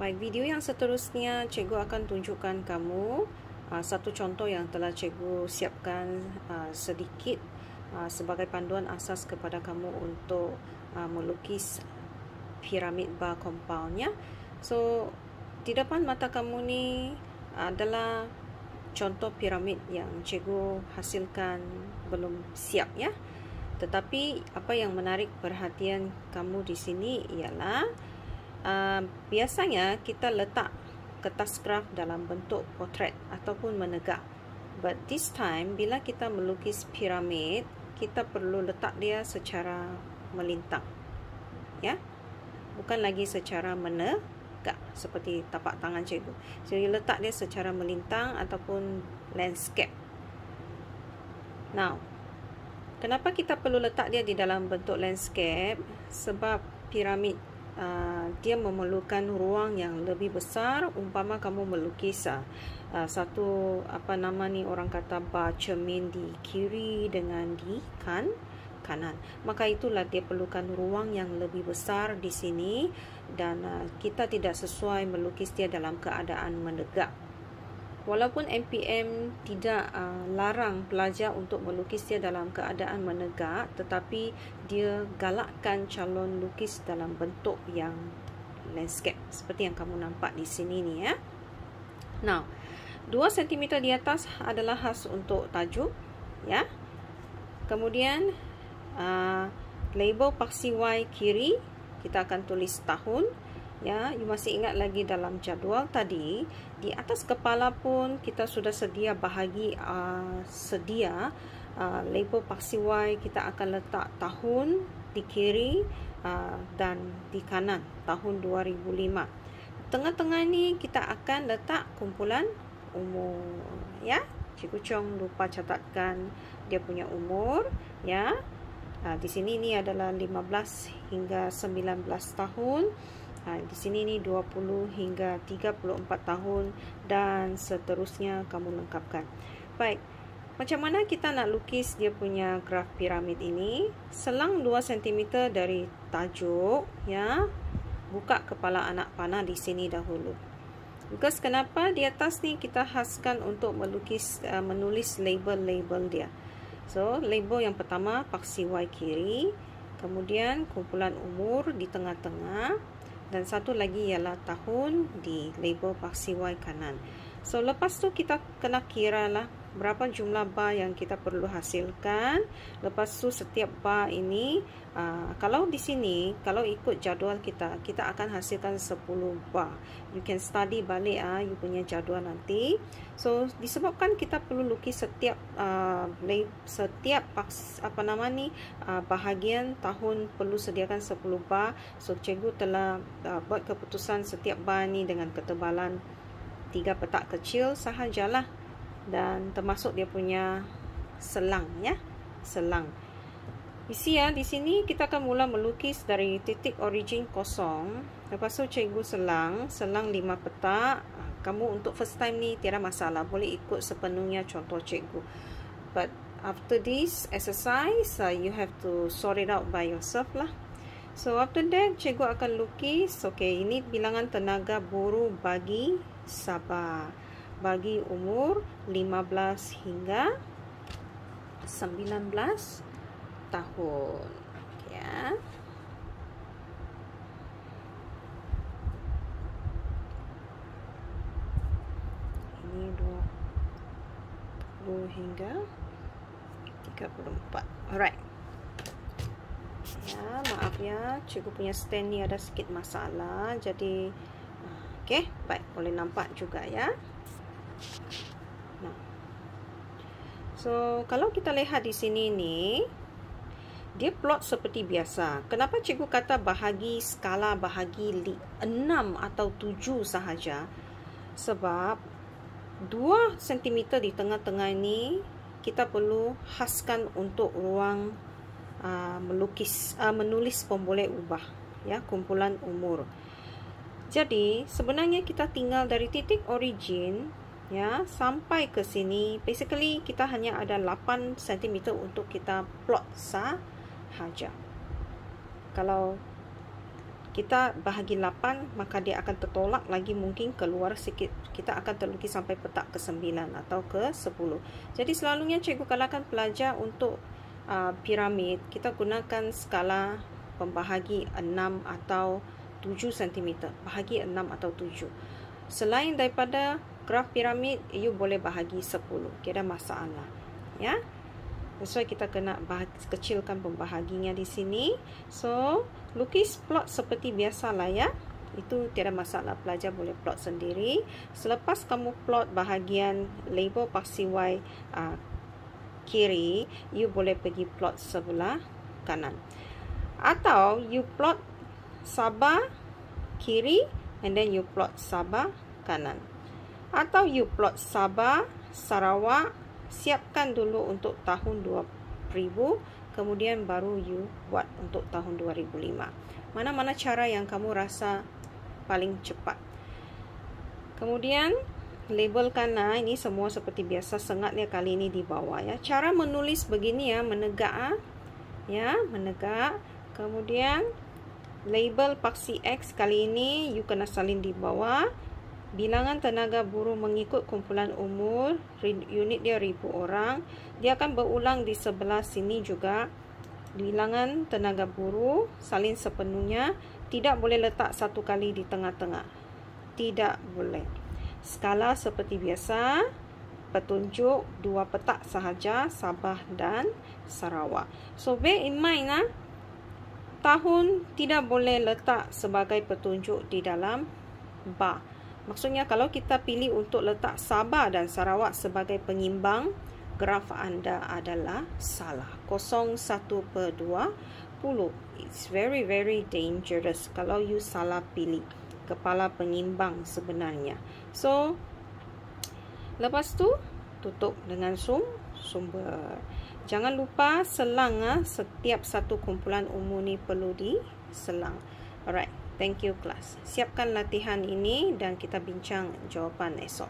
Baik, video yang seterusnya cikgu akan tunjukkan kamu satu contoh yang telah cikgu siapkan sedikit sebagai panduan asas kepada kamu untuk melukis piramid bar compound ya. So di depan mata kamu ni adalah contoh piramid yang cikgu hasilkan belum siap ya. Tetapi apa yang menarik perhatian kamu di sini ialah biasanya kita letak kertas graf dalam bentuk potret ataupun menegak. But this time bila kita melukis piramid, kita perlu letak dia secara melintang. Ya. Bukan lagi secara menegak seperti tapak tangan cikgu. Jadi letak dia secara melintang ataupun landscape. Now, kenapa kita perlu letak dia di dalam bentuk landscape? Sebab piramid dia memerlukan ruang yang lebih besar. Umpama kamu melukis satu orang kata bar cermin di kiri dengan di kanan, maka itulah dia perlukan ruang yang lebih besar di sini, dan kita tidak sesuai melukis dia dalam keadaan menegak. Walaupun MPM tidak larang pelajar untuk melukis dia dalam keadaan menegak, tetapi dia galakkan calon lukis dalam bentuk yang landscape seperti yang kamu nampak di sini ni ya. Now, 2 cm di atas adalah khas untuk tajuk ya. Kemudian label paksi Y kiri kita akan tulis tahun. Ya, you masih ingat lagi dalam jadual tadi, di atas kepala pun kita sudah sedia bahagi label paksi Y. Kita akan letak tahun di kiri dan di kanan tahun 2005. Tengah-tengah ni kita akan letak kumpulan umur ya. Cikgu Chong lupa catatkan dia punya umur ya. Di sini ni adalah 15 hingga 19 tahun. Di sini ni 20 hingga 34 tahun dan seterusnya kamu lengkapkan. Baik, macam mana kita nak lukis dia punya graf piramid ini? Selang 2 cm dari tajuk ya. Buka kepala anak panah di sini dahulu. Because kenapa di atas ni kita khaskan untuk menulis label-label dia. So, label yang pertama paksi Y kiri, kemudian kumpulan umur di tengah-tengah, dan satu lagi ialah tahun di label paksi Y kanan. So, lepas tu kita kena kira lah berapa jumlah bar yang kita perlu hasilkan. Lepas tu setiap bar ini, kalau di sini, kalau ikut jadual kita akan hasilkan 10 bar. You can study balik you punya jadual nanti. So, disebabkan kita perlu lukis setiap bahagian tahun perlu sediakan 10 bar. So, cikgu telah buat keputusan setiap bar ni dengan ketebalan 3 petak kecil sahajalah, dan termasuk dia punya selang ya, selang. Isi ya, di sini kita akan mula melukis dari titik origin kosong. Lepas tu cikgu selang 5 petak. Kamu untuk first time ni tiada masalah, boleh ikut sepenuhnya contoh cikgu. But after this exercise, you have to sort it out by yourself lah. So after that, cikgu akan lukis. Okay, ini bilangan tenaga buruh bagi Sabah, bagi umur 15 hingga 19 tahun. Ya. Ini 20 hingga 34. Alright. Ya, maaf ya, cikgu punya stand ni ada sedikit masalah. Jadi okey, baik, boleh nampak juga ya. Nah. So, kalau kita lihat di sini ni, dia plot seperti biasa. Kenapa cikgu kata bahagi skala bahagi 6 atau 7 sahaja? Sebab 2 cm di tengah-tengah ini kita perlu khaskan untuk ruang menulis pemboleh ubah ya, kumpulan umur. Jadi sebenarnya kita tinggal dari titik origin ya sampai ke sini, basically kita hanya ada 8 cm untuk kita plot sahaja. Kalau kita bahagi 8, maka dia akan tertolak lagi, mungkin keluar sikit. Kita akan terlukis sampai petak ke 9 atau ke 10. Jadi selalunya cikgu galakkan pelajar untuk piramid, kita gunakan skala pembahagi 6 atau 7 cm. Bahagi 6 atau 7. Selain daripada graf piramid, you boleh bahagi 10. Tiada masalah. Ya. So, kita kena kecilkan pembahaginya di sini. So, lukis plot seperti biasalah ya. Itu tiada masalah, pelajar boleh plot sendiri. Selepas kamu plot bahagian label paksi Y kiri, you boleh pergi plot sebelah kanan. Atau you plot Sabah kiri and then you plot Sabah kanan. Atau you plot Sabah, Sarawak, siapkan dulu untuk tahun 2000, kemudian baru you buat untuk tahun 2005. Mana-mana cara yang kamu rasa paling cepat. Kemudian labelkan, ini semua seperti biasa, sengatnya kali ini di bawah ya. Cara menulis begini ya, menegak ya, menegak. Kemudian label paksi X kali ini you kena salin di bawah. Bilangan tenaga buruh mengikut kumpulan umur, unit dia 1000 orang. Dia akan berulang di sebelah sini juga. Bilangan tenaga buruh, salin sepenuhnya. Tidak boleh letak satu kali di tengah-tengah. Tidak boleh. Skala seperti biasa. Petunjuk 2 petak sahaja, Sabah dan Sarawak. So, bear in mind tahun tidak boleh letak sebagai petunjuk di dalam bar. Maksudnya kalau kita pilih untuk letak Sabah dan Sarawak sebagai pengimbang, graf anda adalah salah. 0,1/20. It's very dangerous kalau you salah pilih kepala pengimbang sebenarnya. So, lepas tu tutup dengan sumber. Jangan lupa selang setiap satu kumpulan umur ni perlu diselang. Alright. Thank you, class. Siapkan latihan ini dan kita bincang jawapan esok.